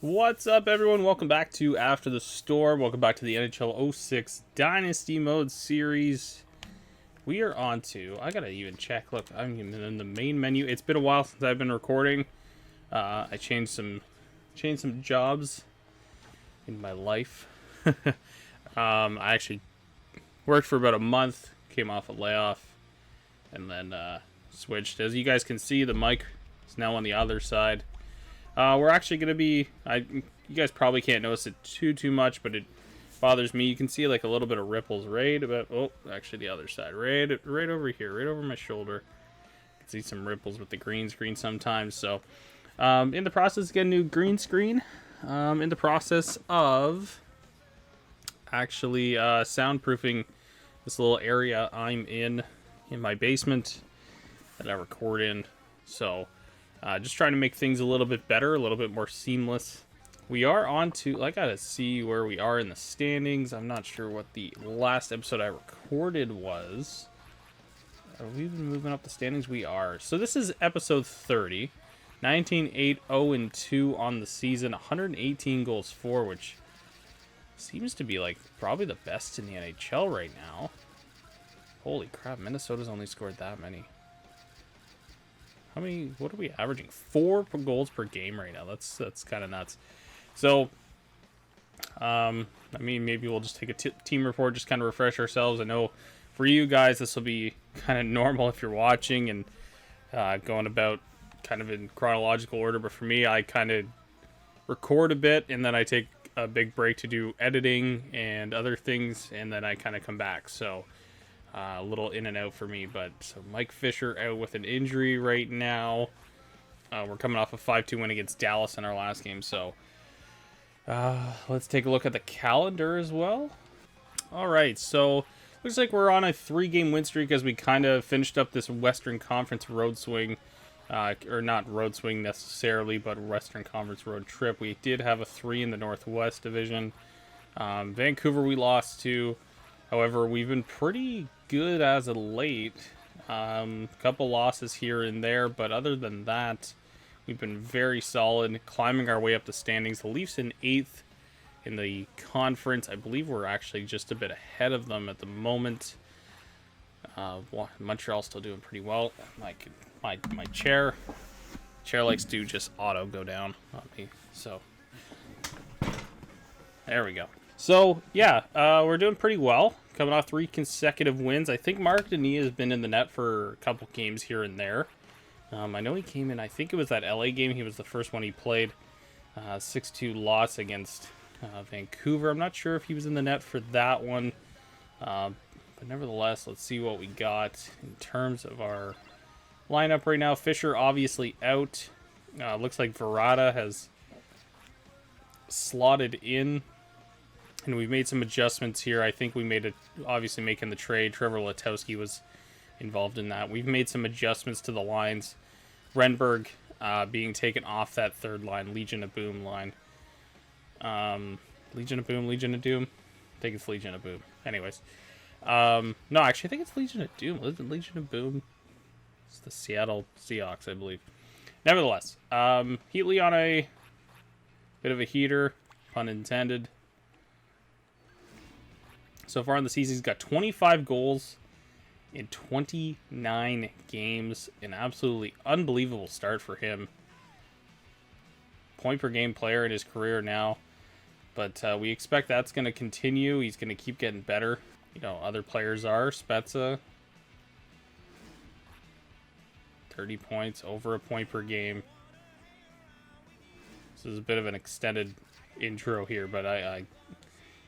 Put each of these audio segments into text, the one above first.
What's up, everyone? Welcome back to After the Storm. Welcome back to the NHL 06 Dynasty Mode series. We are on to, I gotta even check. Look, I'm in the main menu. It's been a while since I've been recording. I changed some jobs in my life. I actually worked for about a month, came off a layoff, and then switched. As you guys can see, the mic is now on the other side. We're actually going to be, you guys probably can't notice it too much, but it bothers me. You can see like a little bit of ripples right about, oh, actually the other side, right over here, right over my shoulder. You can see some ripples with the green screen sometimes. So, in the process of getting a new green screen, in the process of actually soundproofing this little area I'm in my basement that I record in. So, just trying to make things a little bit better, a little bit more seamless. We are on to, I gotta see where we are in the standings. I'm not sure what the last episode I recorded was. Are we even moving up the standings? We are. So this is episode 30. 19-8, 0-2 on the season. 118 goals for, which seems to be like probably the best in the NHL right now. Holy crap, Minnesota's only scored that many. What are we averaging? 4 goals per game right now. That's kind of nuts. So, I mean, maybe we'll just take a team report, just kind of refresh ourselves. I know for you guys, this will be kind of normal if you're watching and going about kind of in chronological order. But for me, I kind of record a bit and then I take a big break to do editing and other things, and then I kind of come back. So, a little in and out for me, but so Mike Fisher out with an injury right now. We're coming off a 5-2 win against Dallas in our last game, so let's take a look at the calendar as well. All right, so looks like we're on a 3-game win streak as we kind of finished up this Western Conference road swing, or not road swing necessarily, but Western Conference road trip. We did have a 3 in the Northwest Division. Vancouver we lost to. However, we've been pretty good as of late. Couple losses here and there, but other than that, we've been very solid, climbing our way up the standings. The Leafs in 8th in the conference. I believe we're actually just a bit ahead of them at the moment. Montreal's still doing pretty well. My chair likes to just auto go down on me, so there we go. So, yeah, we're doing pretty well. Coming off 3 consecutive wins. I think Mark Denis has been in the net for a couple games here and there. I know he came in, I think it was that LA game. He was the first one he played. 6-2 loss against Vancouver. I'm not sure if he was in the net for that one. But nevertheless, let's see what we got in terms of our lineup right now. Fisher obviously out. Looks like Verrata has slotted in. And we've made some adjustments here. I think we made it, obviously making the trade. Trevor Letowski was involved in that. We've made some adjustments to the lines. Renberg being taken off that third line, Legion of Boom line. Legion of Boom, Legion of Doom? I think it's Legion of Boom. Anyways. No, actually, I think it's Legion of Doom. Legion of Boom. It's the Seattle Seahawks, I believe. Nevertheless, Heatley on a bit of a heater, pun intended. So far in the season, he's got 25 goals in 29 games. An absolutely unbelievable start for him. Point per game player in his career now. But we expect that's going to continue. He's going to keep getting better. You know, other players are. Spezza, 30 points, over a point per game. This is a bit of an extended intro here, but I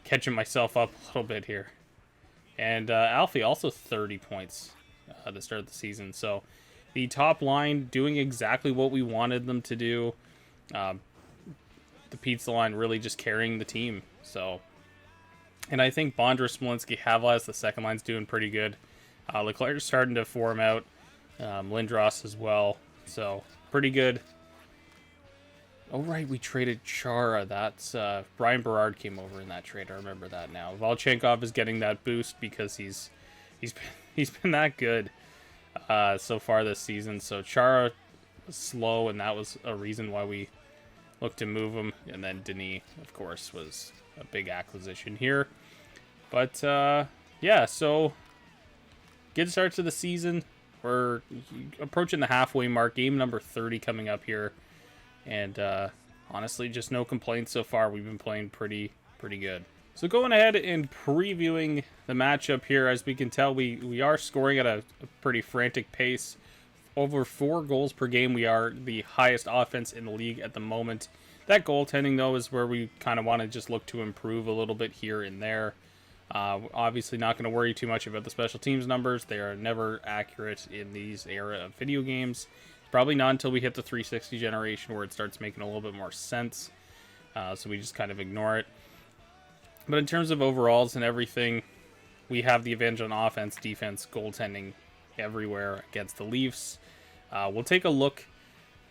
catching myself up a little bit here. And Alfie also 30 points to start the season. So the top line doing exactly what we wanted them to do. The pizza line really just carrying the team. So, and I think Bondra, Smolinski, Havlas, the second line's doing pretty good. Leclerc's starting to form out. Lindros as well. So pretty good. Oh, right, we traded Chara. That's Brian Berard came over in that trade. I remember that now. Volchenkov is getting that boost because he's been that good so far this season. So Chara was slow, and that was a reason why we look to move him. And then Denis, of course, was a big acquisition here. But, yeah, so good start to the season. We're approaching the halfway mark. Game number 30 coming up here. And, honestly, just no complaints so far. We've been playing pretty good. So going ahead and previewing the matchup here, as we can tell, we are scoring at a pretty frantic pace. Over 4 goals per game. We are the highest offense in the league at the moment. That goaltending, though, is where we kind of want to just look to improve a little bit here and there. Obviously not going to worry too much about the special teams numbers. They are never accurate in these era of video games. Probably not until we hit the 360 generation where it starts making a little bit more sense. So we just kind of ignore it. But in terms of overalls and everything, we have the advantage on offense, defense, goaltending everywhere against the Leafs. We'll take a look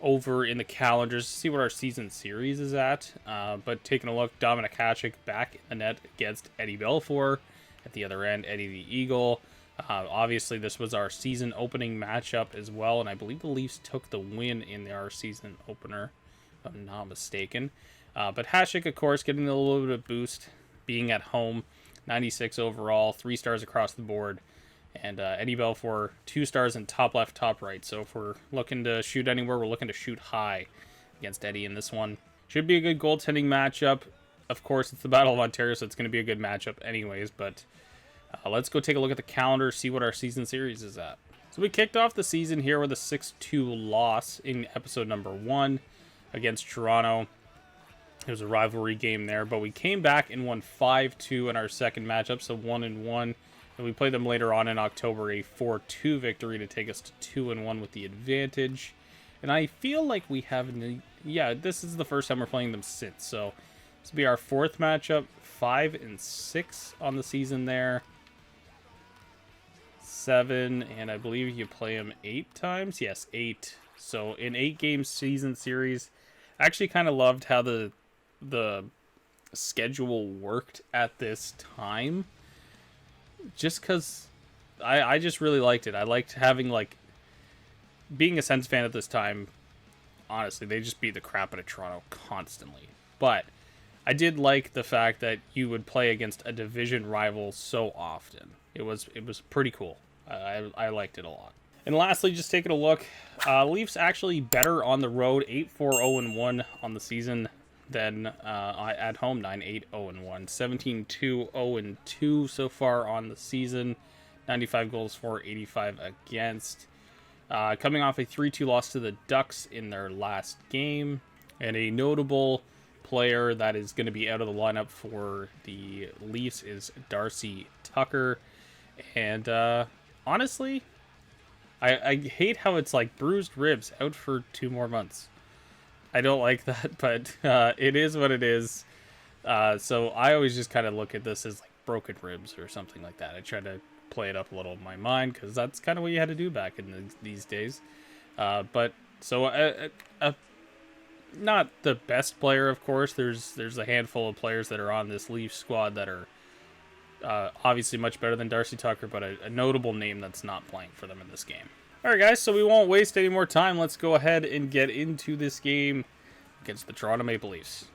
over in the calendars to see what our season series is at. But taking a look, Dominik Hasek back in the net against Eddie Belfour. At the other end, Eddie the Eagle. Obviously, this was our season opening matchup as well, and I believe the Leafs took the win in our season opener, if I'm not mistaken. But Hasek, of course, getting a little bit of boost, being at home, 96 overall, 3 stars across the board. And Eddie Belfour, 2 stars in top left, top right. So if we're looking to shoot anywhere, we're looking to shoot high against Eddie in this one. Should be a good goaltending matchup. Of course, it's the Battle of Ontario, so it's going to be a good matchup anyways. But let's go take a look at the calendar, see what our season series is at. So we kicked off the season here with a 6-2 loss in episode number 1 against Toronto. It was a rivalry game there, but we came back and won 5-2 in our second matchup, so 1-1. And we played them later on in October, a 4-2 victory to take us to 2-1 with the advantage. And I feel like we have, yeah, this is the first time we're playing them since. So this will be our 4th matchup, 5-6 on the season there. 7, and I believe you play them 8 times. Yes, 8. So in 8-game season series, I actually kind of loved how the schedule worked at this time. Just because I just really liked it. I liked having, like, being a Sens fan at this time. Honestly, they just beat the crap out of Toronto constantly. But I did like the fact that you would play against a division rival so often. It was pretty cool. I liked it a lot. And lastly, just taking a look, Leafs actually better on the road, 8-4-0-1 on the season than at home, 9-8-0-1, 17-2-0-2 so far on the season, 95 goals for, 85 against. Coming off a 3-2 loss to the Ducks in their last game, and a notable player that is going to be out of the lineup for the Leafs is Darcy Tucker. And honestly, I hate how it's like bruised ribs, out for 2 more months. I don't like that, but it is what it is. So I always just kind of look at this as like broken ribs or something like that. I try to play it up a little in my mind because that's kind of what you had to do back in these days. But so not the best player, of course. There's a handful of players that are on this Leafs squad that are obviously much better than Darcy Tucker, but a notable name that's not playing for them in this game. All right, guys, so we won't waste any more time. Let's go ahead and get into this game against the Toronto Maple Leafs.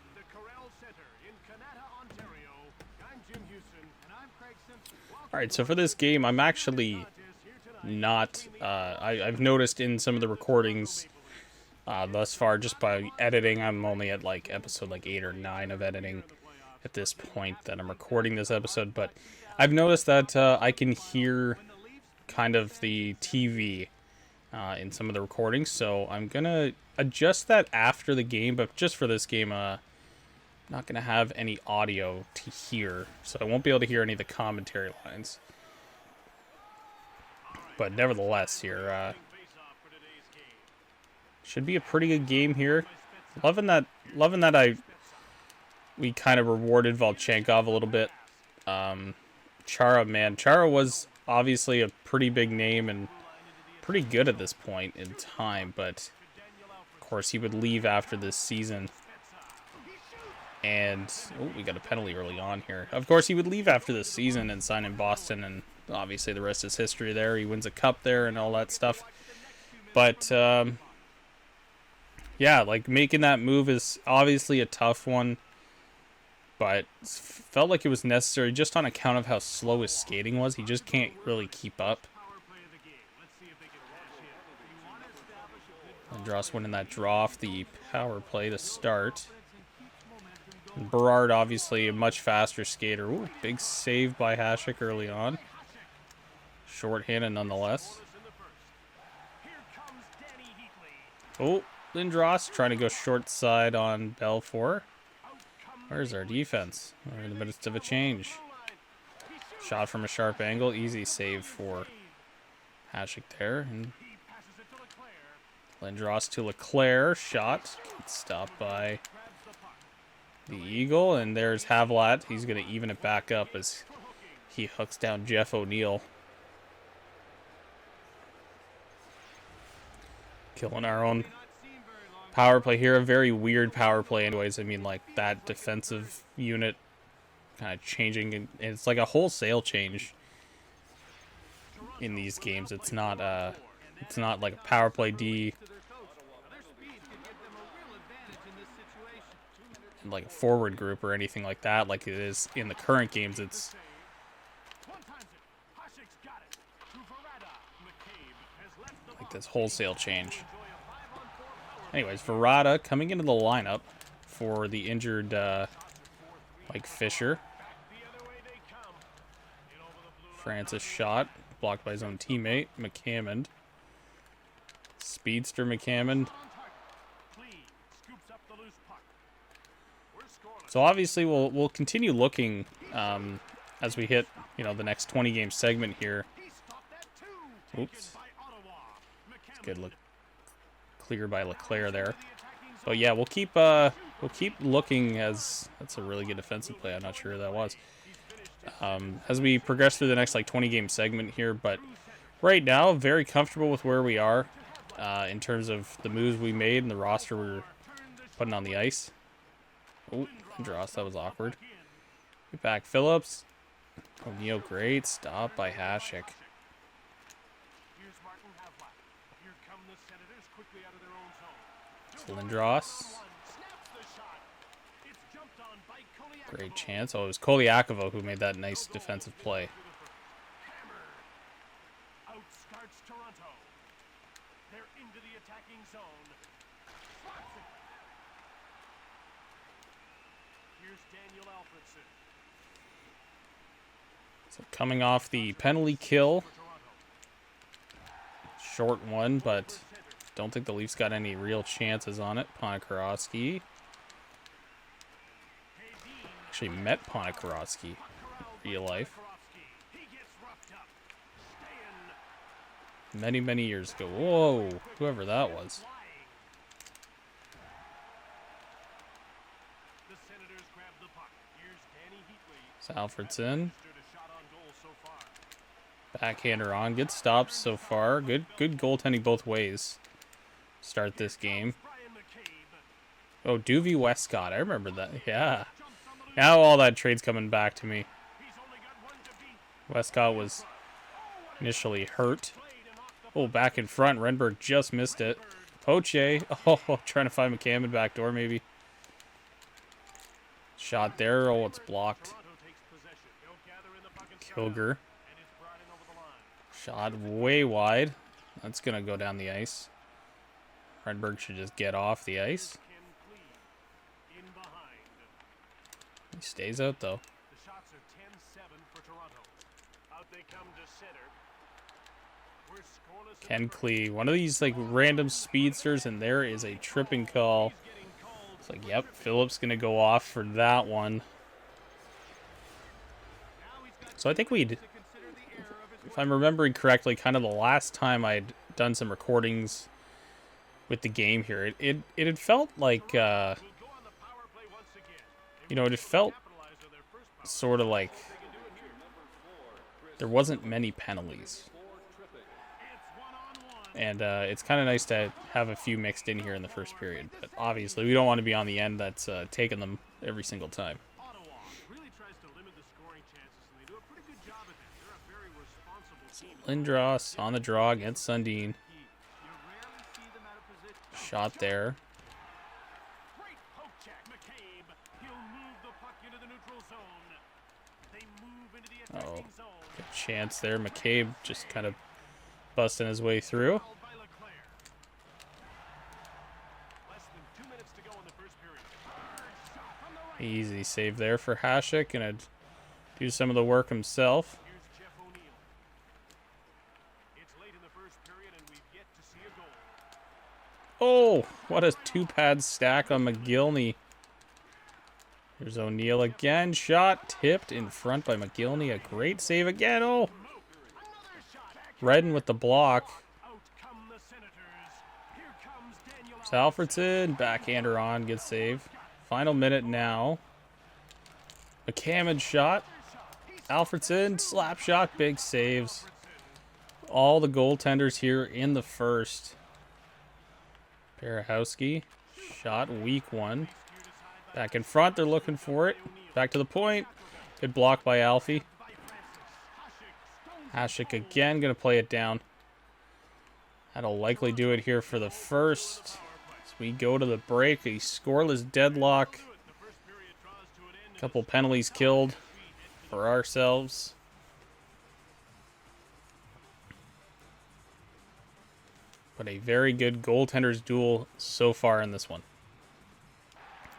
All right, so for this game, I'm actually not... I've noticed in some of the recordings thus far, just by editing, I'm only at like episode like 8 or 9 of editing at this point that I'm recording this episode, but I've noticed that I can hear kind of the TV in some of the recordings, so I'm gonna adjust that after the game, but just for this game, not gonna have any audio to hear, so I won't be able to hear any of the commentary lines. But nevertheless, here should be a pretty good game here. Loving that we kind of rewarded Volchenkov a little bit. Chara was obviously a pretty big name and pretty good at this point in time, but of course he would leave after this season. And we got a penalty early on here. Of course he would leave after this season and sign in Boston, and obviously the rest is history there. He wins a cup there and all that stuff. But Yeah, like making that move is obviously a tough one, but felt like it was necessary just on account of how slow his skating was. He just can't really keep up. Lindros winning that draw off the power play to start. And Berard, obviously a much faster skater. Ooh, big save by Hasek early on. Short-handed nonetheless. Oh, Lindros trying to go short side on Belfour. Where's our defense? We're in the midst of a change. Shot from a sharp angle. Easy save for Hasek there. And Lindros to Leclerc. Shot. Gets stopped by the Eagle. And there's Havlat. He's going to even it back up as he hooks down Jeff O'Neill. Killing our own power play here. A very weird power play anyways. I mean, like, that defensive unit kind of changing. And it's like a wholesale change in these games. It's not like a power play D, like a forward group or anything like that, like it is in the current games. It's like this wholesale change. Anyways, Verada coming into the lineup for the injured Mike Fisher. Francis shot, blocked by his own teammate, McCammond. Speedster McCammond. So obviously we'll continue looking as we hit, you know, the next 20 game segment here. Oops. Good look, clear by Leclerc there. But yeah, we'll keep looking as that's a really good defensive play. I'm not sure who that was. As we progress through the next like 20 game segment here, but right now very comfortable with where we are in terms of the moves we made and the roster we're putting on the ice. Oh, Andros, that was awkward. Get back, Phillips. O'Neill, great stop by Hasek. Lindros. Great chance. Oh, it was Koliakovo who made that nice defensive play. So coming off the penalty kill. Short one, but don't think the Leafs got any real chances on it. Ponikarovsky. Actually met Ponikarovsky in real life. Many, many years ago. Whoa, whoever that was. Salfordson. Backhander on. Good stops so far. Good goaltending both ways. Start this game. Oh, Duvey Westcott. I remember that. Yeah. Now all that trade's coming back to me. Westcott was initially hurt. Oh, back in front. Renberg just missed it. Poche. Oh, trying to find McCammond back door maybe. Shot there. Oh, it's blocked. Kilger. Shot way wide. That's going to go down the ice. Renberg should just get off the ice. He stays out, though. Ken Klee. One of these, like, random speedsters, and there is a tripping call. It's like, yep, Phillips going to go off for that one. So I think we'd, if I'm remembering correctly, kind of the last time I'd done some recordings with the game here, it had felt like, you know, it felt sort of like there wasn't many penalties. And it's kind of nice to have a few mixed in here in the first period. But obviously, we don't want to be on the end that's taking them every single time. So Lindros on the draw against Sundin. Shot there. Oh, good chance there. McCabe just kind of busting his way through. Easy save there for Hasek. Gonna do some of the work himself. Oh, what a two-pad stack on McGillney. There's O'Neill again. Shot tipped in front by McGillney. A great save again. Oh, Redden with the block. Alfredson, backhander on, good save. Final minute now. McCammon shot. Alfredson, slap shot, big saves. All the goaltenders here in the first. Parahowski, shot, weak one. Back in front, they're looking for it. Back to the point. Good block by Alfie. Hasek again, gonna play it down. That'll likely do it here for the first. As we go to the break, a scoreless deadlock. Couple penalties killed for ourselves. But a very good goaltenders duel so far in this one.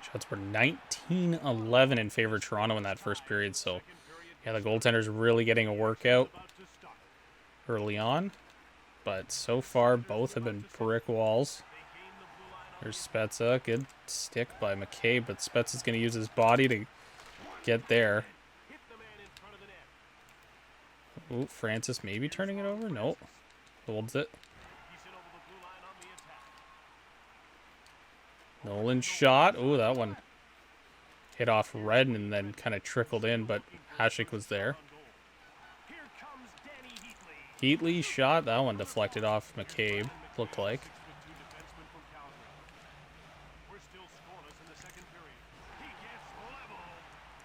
Shots were 19-11 in favor of Toronto in that first period. So, yeah, the goaltenders really getting a workout early on. But so far, both have been brick walls. There's Spezza. Good stick by McCabe, but Spezza's going to use his body to get there. Ooh, Francis maybe turning it over? Nope. Holds it. Nolan shot. Ooh, that one hit off Redden and then kind of trickled in, but Hasek was there. Heatley shot. That one deflected off McCabe, looked like.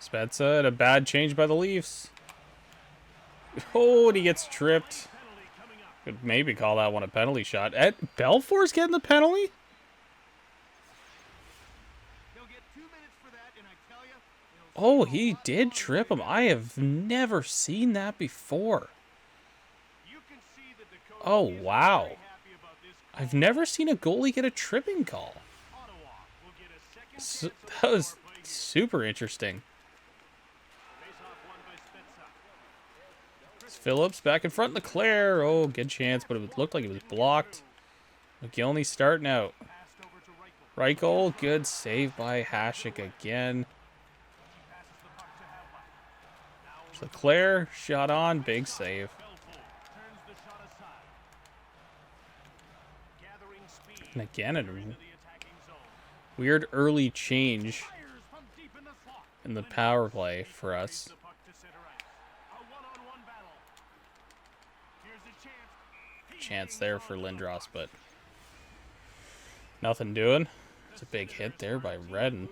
Spezza and a bad change by the Leafs. Oh, and he gets tripped. Could maybe call that one a penalty shot. Belfour's getting the penalty? Oh, he did trip him. I have never seen that before. Oh, wow. I've never seen a goalie get a tripping call. So, that was super interesting. Phillips back in front. Leclerc. Oh, good chance, but it looked like it was blocked. McGillney starting out. Reichel. Good save by Hasek again. Leclerc. Shot on. Big save. And again, a weird early change in the power play for us. Chance there for Lindros, but nothing doing. It's a big hit there by Redden.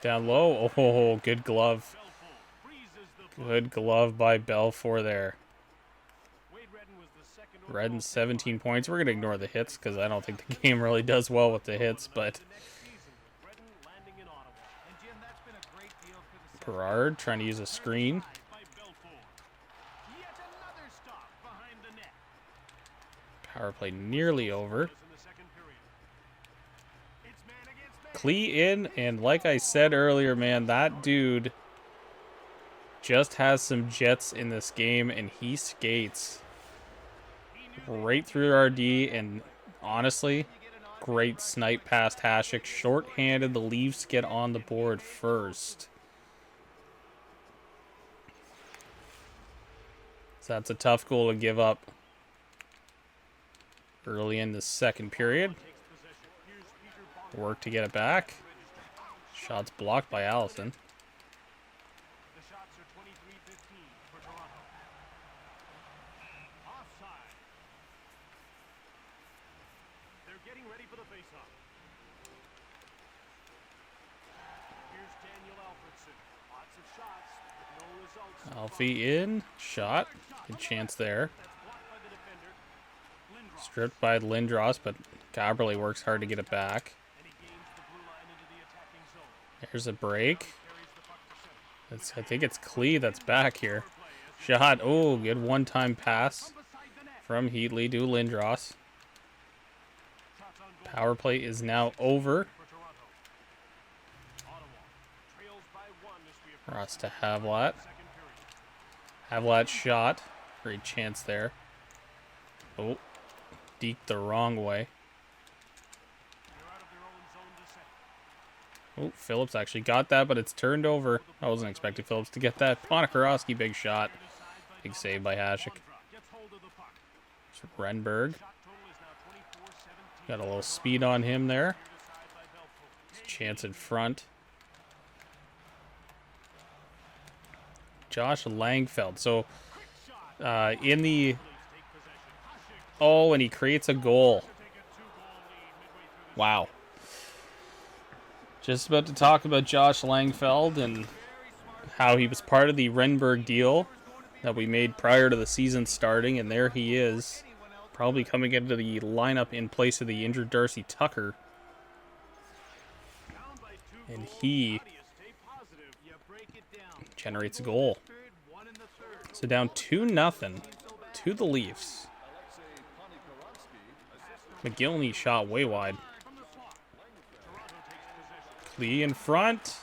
Down low. Oh, good glove. Good glove by Belfour there. Redden 17 points. We're going to ignore the hits because I don't think the game really does well with the hits, but Gerard trying to use a screen. Power play nearly over. Klee in, and like I said earlier, man, that dude just has some jets in this game, and he skates right through RD, and honestly, great snipe past Hasek. Short-handed, the Leafs get on the board first. So that's a tough goal to give up early in the second period. Work to get it back. Shots blocked by Allison. Alfie in. Shot. Good chance there. Stripped by Lindros, but Gabberley works hard to get it back. There's a break. I think it's Klee that's back here. Shot. Oh, good one-time pass from Heatley to Lindros. Power play is now over. Ross to Havlat. Havlat shot. Great chance there. Oh, deked the wrong way. Oh, Phillips actually got that, but it's turned over. I wasn't expecting Phillips to get that. Ponikarovsky, big shot. Big save by Hasek. Renberg. Got a little speed on him there. Chance in front. Josh Langfeld. So, in the... Oh, and he creates a goal. Wow. Just about to talk about Josh Langfeld and how he was part of the Renberg deal that we made prior to the season starting, and there he is, probably coming into the lineup in place of the injured Darcy Tucker. And he generates a goal. So down 2-0 to the Leafs. McGillney shot way wide. Klee in front.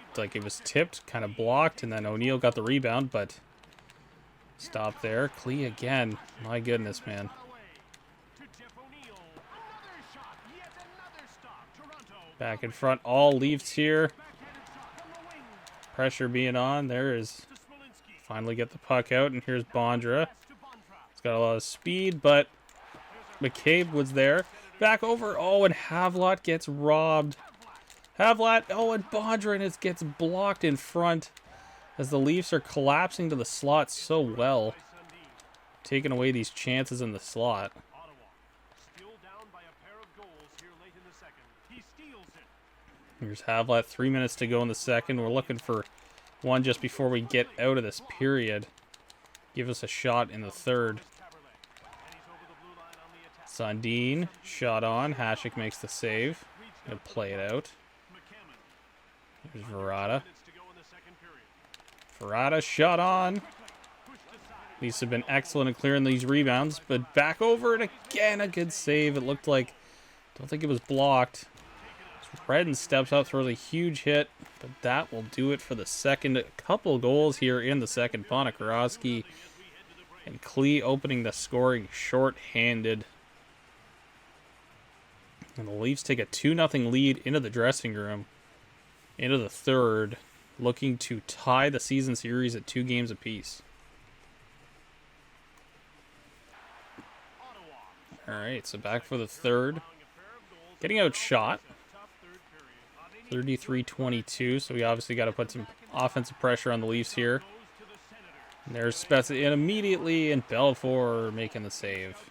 Looked like it was tipped, kind of blocked, and then O'Neill got the rebound, but stopped there. Klee again. My goodness, man. Back in front, all Leafs here. Pressure being on. There is. Finally get the puck out, and here's Bondra. He's got a lot of speed, but McCabe was there. Back over. Oh, and Havlat gets robbed. Havlat. Oh, and Bondra, and it gets blocked in front as the Leafs are collapsing to the slot so well. Taking away these chances in the slot. Here's Havlat. 3 minutes to go in the second. We're looking for one just before we get out of this period. Give us a shot in the third. Sundin, shot on. Hasek makes the save. Gonna play it out. Here's Verrata. Verrata, shot on. Leafs have been excellent in clearing these rebounds, but back over it again. A good save. It looked like, don't think it was blocked. Redden steps up, throws a huge hit, but that will do it for the second. A couple goals here in the second. Ponikarovsky and Klee opening the scoring short-handed. And the Leafs take a 2-0 lead into the dressing room, into the third, looking to tie the season series at 2 games apiece. All right, so back for the third. Getting outshot. 33-22, so we obviously got to put some offensive pressure on the Leafs here. And there's Spezza in immediately, and Belfour making the save.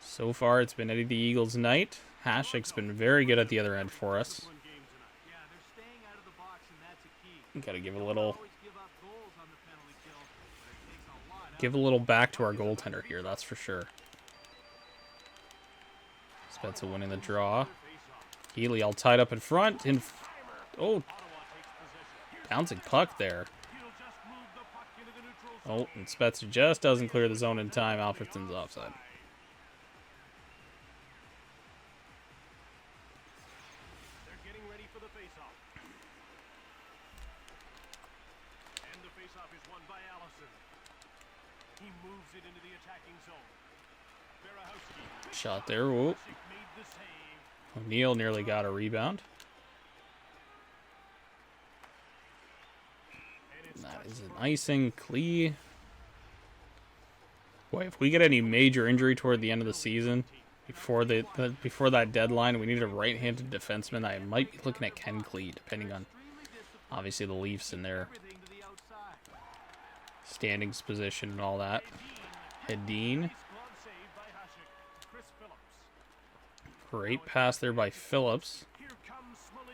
So far, it's been Eddie the Eagles' night. Hasek's been very good at the other end for us. Got to give a little back to our goaltender here, that's for sure. Spezza winning the draw. Healy all tied up in front. Oh, bouncing puck there. Oh, and Spezza just doesn't clear the zone in time. Alfredson's offside. They're getting ready for the face-off. And the face-off is won by Allison. He moves it into the attacking zone. Berahowski. Shot there. Whoop. O'Neill nearly got a rebound. And that is an icing. Klee. Boy, if we get any major injury toward the end of the season, before that deadline, we need a right-handed defenseman. I might be looking at Ken Klee, depending on, obviously, the Leafs and their standings position and all that. Hedin. Great pass there by Phillips.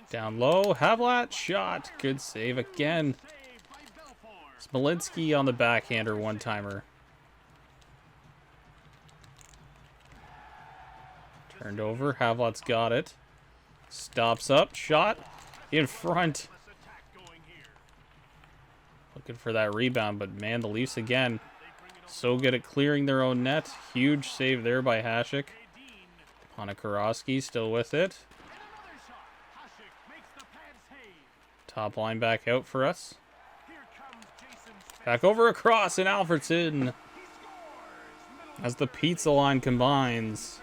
Down low, Havlat shot. Good save again. Smolinski on the backhander one-timer. Turned over, Havlat's got it. Stops up, shot in front. Looking for that rebound, but man, the Leafs again, so good at clearing their own net. Huge save there by Hasek. Ponikarovsky still with it. Top line back out for us. Back over across, and Alfredson as the pizza line combines.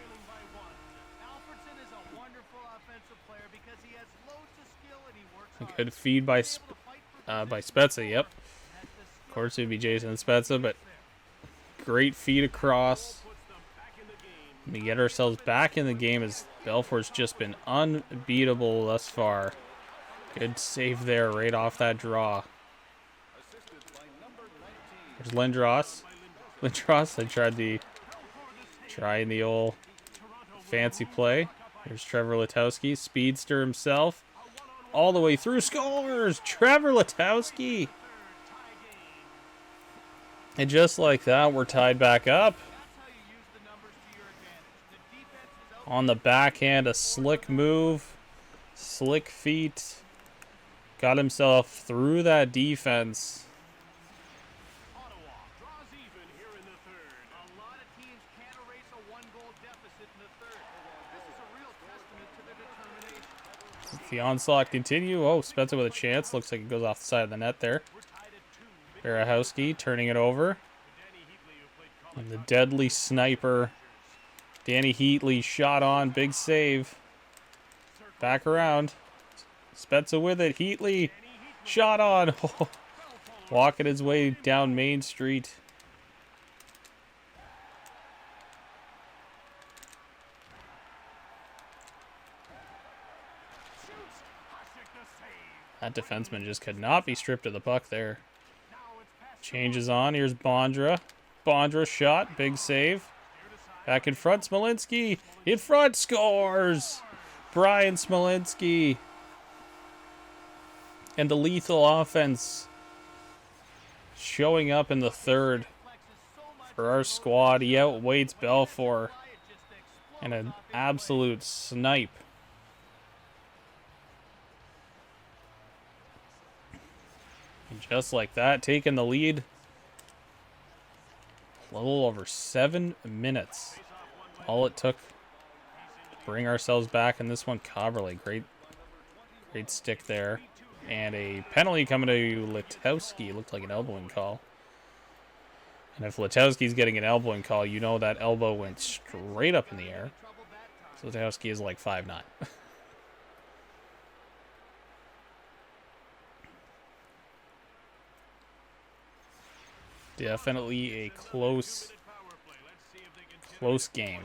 A good feed by Spezza, yep. Of course it would be Jason Spezza, but great feed across. We get ourselves back in the game as Belfour's just been unbeatable thus far. Good save there right off that draw. There's Lindros. I tried the old fancy play. There's Trevor Letowski, speedster himself. All the way through, scores! Trevor Letowski! And just like that, we're tied back up. On the backhand, a slick move. Slick feet. Got himself through that defense. The onslaught continue. Oh, Spezza with a chance. Looks like it goes off the side of the net there. Berahowski turning it over. And the deadly sniper, Danny Heatley, shot on. Big save. Back around. Spezza with it. Heatley, shot on. Walking his way down Main Street. That defenseman just could not be stripped of the puck there. Changes on. Here's Bondra. Bondra shot. Big save. Back in front. Smolinski. In front. Scores. Brian Smolinski. And the lethal offense showing up in the third for our squad. He outweights Belfour. And an absolute snipe. And just like that, taking the lead. A little over 7 minutes. All it took to bring ourselves back in this one. Coverley, great stick there. And a penalty coming to Letowski. Looked like an elbowing call. And if Letowski's getting an elbowing call, you know that elbow went straight up in the air. So Letowski is like 5'9". Definitely a close game.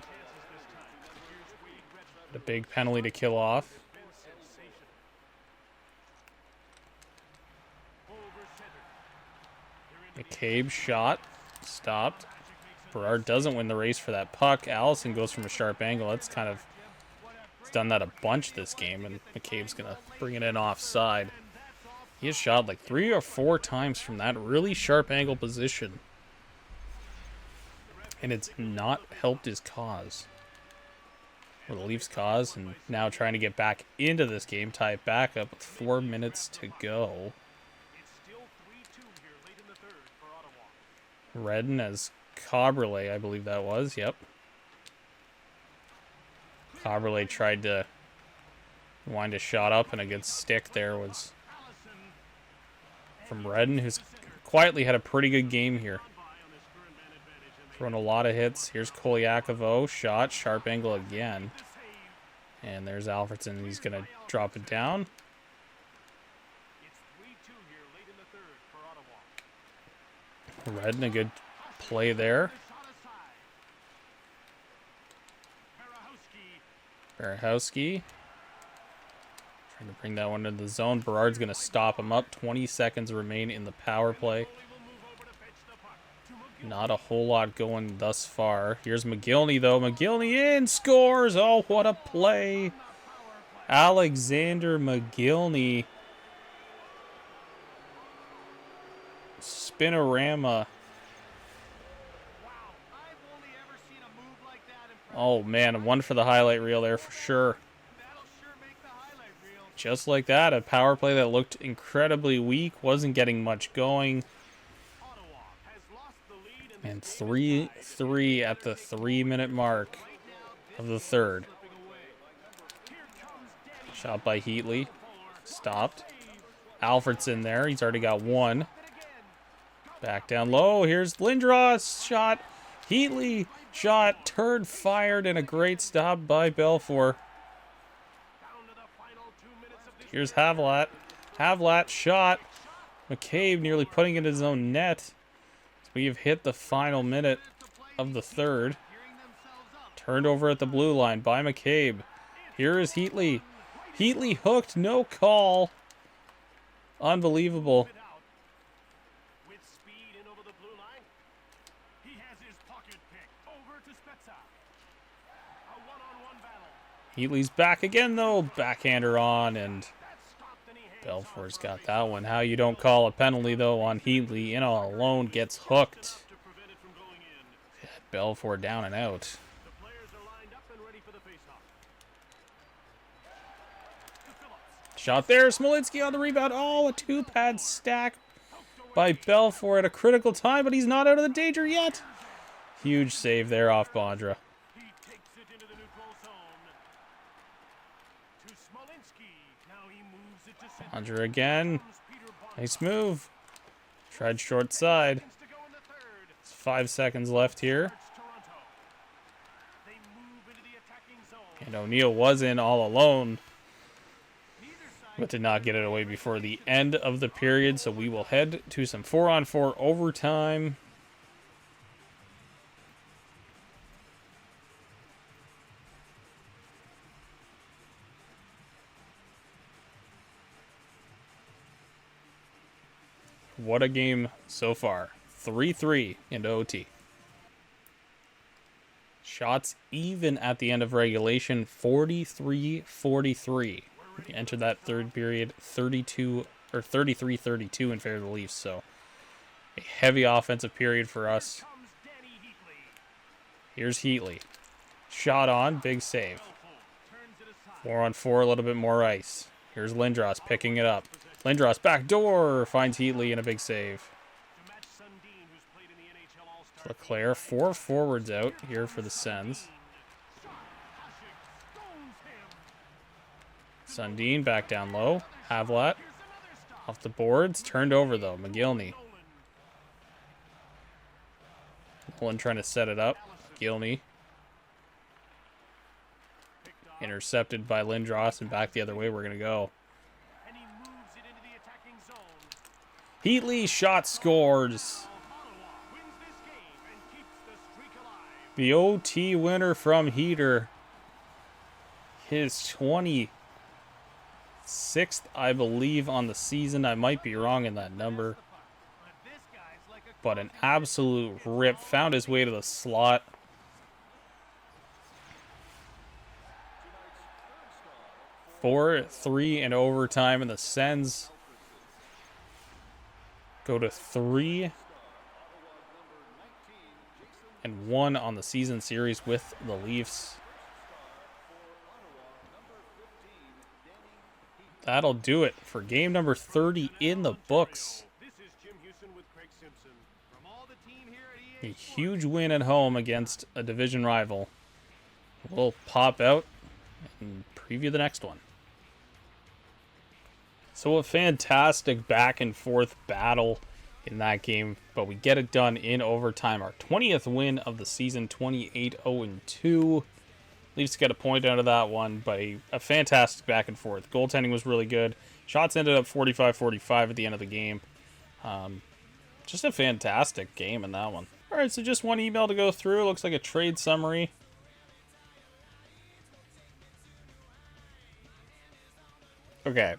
A big penalty to kill off. McCabe shot. Stopped. Berard doesn't win the race for that puck. Allison goes from a sharp angle. It's done that a bunch this game, and McCabe's going to bring it in offside. He has shot like 3 or 4 times from that really sharp angle position. And it's not helped his cause. Or the Leafs' cause. And now trying to get back into this game. Tie it back up with 4 minutes to go. Redden as Coberley, I believe that was. Yep. Coberley tried to wind a shot up, and a good stick there was from Redden, who's quietly had a pretty good game here. Throwing a lot of hits. Here's Kolyakovo. Shot. Sharp angle again. And there's Alfredson. He's going to drop it down. Redden, a good play there. Berahowski. Trying to bring that one into the zone. Berard's going to stop him up. 20 seconds remain in the power play. Not a whole lot going thus far. Here's McGillney, though. McGillney in. Scores. Oh, what a play. Alexander McGillney. Spinorama. Oh man, one for the highlight reel there for sure. Just like that, a power play that looked incredibly weak, wasn't getting much going. And 3-3 at the 3-minute mark of the third. Shot by Heatley. Stopped. Alfredson there. He's already got one. Back down low. Here's Lindros. Shot. Heatley. Shot. Turd fired. And a great stop by Belfour. Here's Havlat. Havlat shot. McCabe nearly putting it in his own net. We have hit the final minute of the third. Turned over at the blue line by McCabe. Here is Heatley. Heatley hooked. No call. Unbelievable. Heatley's back again, though. Backhander on, and Belfour's got that one. How you don't call a penalty, though, on Heatley. In all alone, gets hooked. Belfour down and out. Shot there. Smolinski on the rebound. Oh, a two-pad stack by Belfour at a critical time, but he's not out of the danger yet. Huge save there off Bondra. Bondra again. Nice move. Tried short side. 5 seconds left here. And O'Neal was in all alone, but did not get it away before the end of the period. So we will head to some 4-on-4 overtime. What a game so far. 3-3 into OT. Shots even at the end of regulation, 43-43. We entered that third period 33-32 in favor of the Leafs, so a heavy offensive period for us. Here's Heatley. Shot on, big save. 4-on-4, a little bit more ice. Here's Lindros picking it up. Lindros back door finds Heatley in a big save. Leclerc, 4 forwards out here for the Sens. Sundin back down low. Havlat off the boards. Turned over though. McGillney. Nolan trying to set it up. McGillney. Intercepted by Lindros and back the other way we're going to go. Heatley shot scores. The OT winner from Heater. His 26th, I believe, on the season. I might be wrong in that number. But an absolute rip. Found his way to the slot. Four, 3 in overtime, and the Sens go to 3-1 on the season series with the Leafs. That'll do it for game number 30 in the books. A huge win at home against a division rival. We'll pop out and preview the next one. So a fantastic back and forth battle in that game, but we get it done in overtime. Our 20th win of the season, 28-0-2. Leafs get a point out of that one, but a fantastic back and forth. Goaltending was really good. Shots ended up 45-45 at the end of the game. Just a fantastic game in that one. All right, so just one email to go through. It looks like a trade summary. Okay.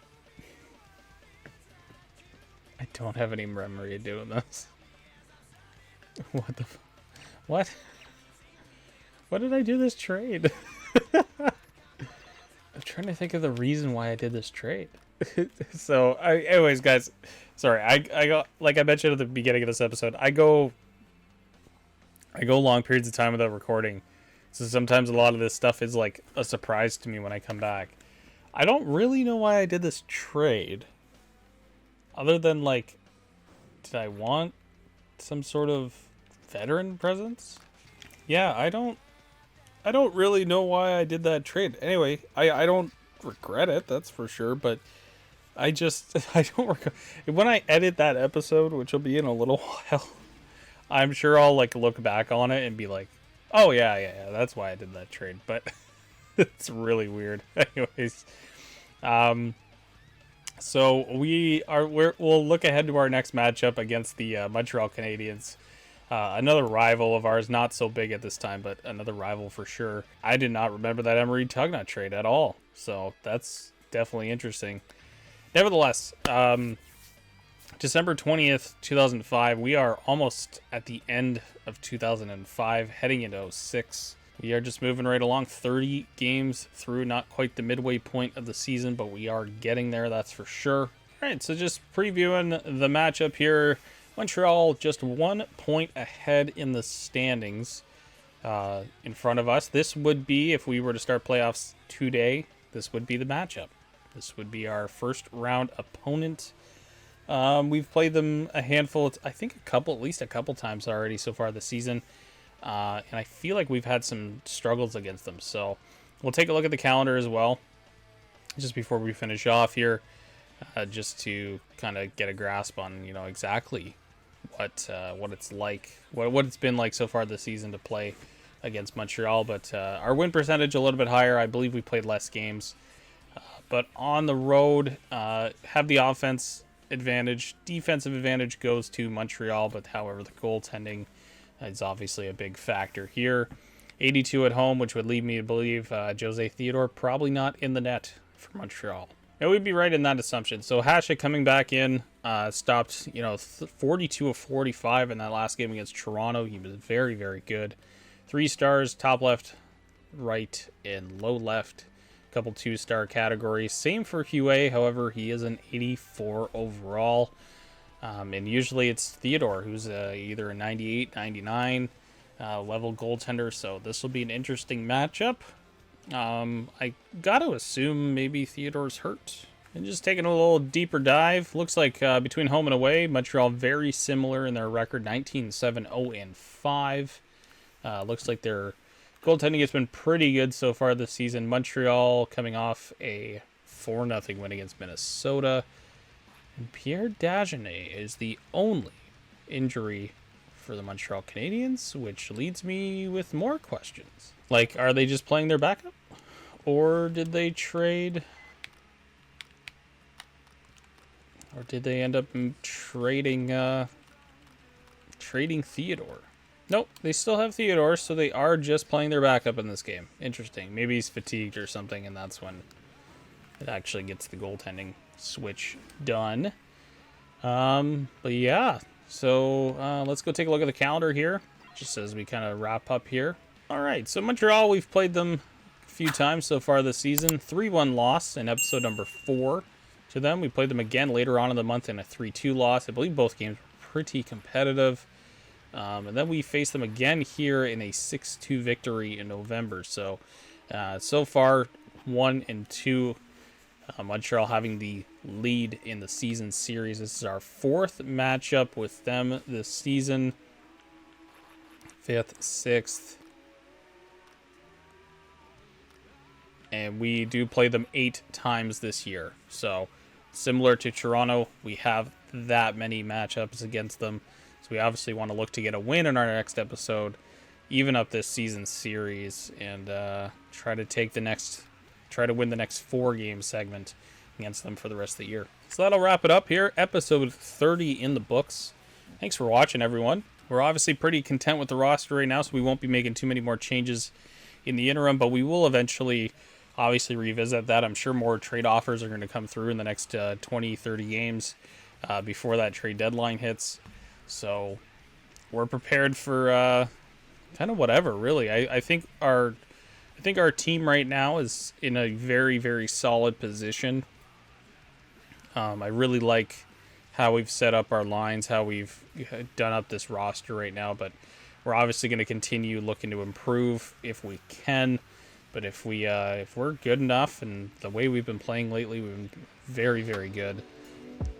I don't have any memory of doing this. What the... What? What did I do this trade? I'm trying to think of the reason why I did this trade. So, anyways, guys, sorry. I go, like I mentioned at the beginning of this episode, I go long periods of time without recording. So sometimes a lot of this stuff is like a surprise to me when I come back. I don't really know why I did this trade. Other than like, did I want some sort of veteran presence? Yeah, I don't really know why I did that trade. Anyway, I don't regret it, that's for sure, but I don't regret when I edit that episode, which will be in a little while. I'm sure I'll like look back on it and be like, "Oh yeah, that's why I did that trade." But it's really weird. Anyways, so we'll look ahead to our next matchup against the Montreal Canadiens. Another rival of ours, not so big at this time, but another rival for sure. I did not remember that Emery Tugnut trade at all, so that's definitely interesting. Nevertheless, December 20th, 2005, we are almost at the end of 2005, heading into 06. We are just moving right along, 30 games through, not quite the midway point of the season, but we are getting there, that's for sure. All right, so just previewing the matchup here. Montreal just 1 point ahead in the standings in front of us. This would be, if we were to start playoffs today, this would be the matchup. This would be our first round opponent. We've played them a handful, I think at least a couple times already so far this season. And I feel like we've had some struggles against them. So we'll take a look at the calendar as well, just before we finish off here, just to kind of get a grasp on, exactly what it's like, what it's been like so far this season to play against Montreal. But our win percentage a little bit higher. I believe we played less games. But on the road, have the offense advantage. Defensive advantage goes to Montreal, but however, the goaltending is obviously a big factor here. 82 at home, which would lead me to believe Jose Theodore probably not in the net for Montreal. And we'd be right in that assumption. So Hasek coming back in, stopped 42 of 45 in that last game against Toronto. He was very, very good. 3 stars, top left, right, and low left. Couple 2-star categories. Same for Huey, however, he is an 84 overall. And usually it's Theodore, who's either a 98, 99 level goaltender. So this will be an interesting matchup. I got to assume maybe Theodore's hurt. And just taking a little deeper dive, looks like between home and away, Montreal very similar in their record, 19-7-0-5. Looks like their goaltending has been pretty good so far this season. Montreal coming off a 4-0 win against Minnesota. And Pierre Dagenet is the only injury for the Montreal Canadiens, which leads me with more questions. Like, are they just playing their backup? Or did they trade? Or did they end up trading Theodore? Nope, they still have Theodore, so they are just playing their backup in this game. Interesting. Maybe he's fatigued or something, and that's when it actually gets the goaltending switch done. But yeah, so let's go take a look at the calendar here, just as we kind of wrap up here. All right, so Montreal, we've played them a few times so far this season. 3-1 loss in episode number 4 to them. We played them again later on in the month in a 3-2 loss. I believe both games were pretty competitive. And then we face them again here in a 6-2 victory in November. So, so far, 1-2. Montreal having the lead in the season series. This is our 4th matchup with them this season. 5th, 6th. And we do play them 8 times this year. So, similar to Toronto, we have that many matchups against them. So we obviously want to look to get a win in our next episode, even up this season series, and try to win the next 4-game segment against them for the rest of the year. So that'll wrap it up here. Episode 30 in the books. Thanks for watching, everyone. We're obviously pretty content with the roster right now, so we won't be making too many more changes in the interim, but we will eventually obviously revisit that. I'm sure more trade offers are going to come through in the next 20, 30 games before that trade deadline hits. So we're prepared for kind of whatever, really. I think our I think our team right now is in a very, very solid position. I really like how we've set up our lines, how we've done up this roster right now, but we're obviously going to continue looking to improve if we can. But if we're good enough, and the way we've been playing lately, we've been very, very good.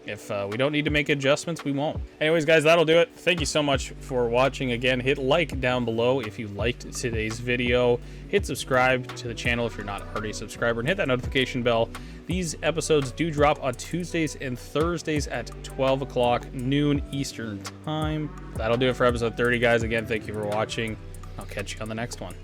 If we don't need to make adjustments, we won't. Anyways, guys, that'll do it. Thank you so much for watching. Again, hit like down below if you liked today's video. Hit subscribe to the channel if you're not already a subscriber, and hit that notification bell. These episodes do drop on Tuesdays and Thursdays at 12 o'clock noon Eastern time. That'll do it for episode 30, guys. Again, thank you for watching. I'll catch you on the next one.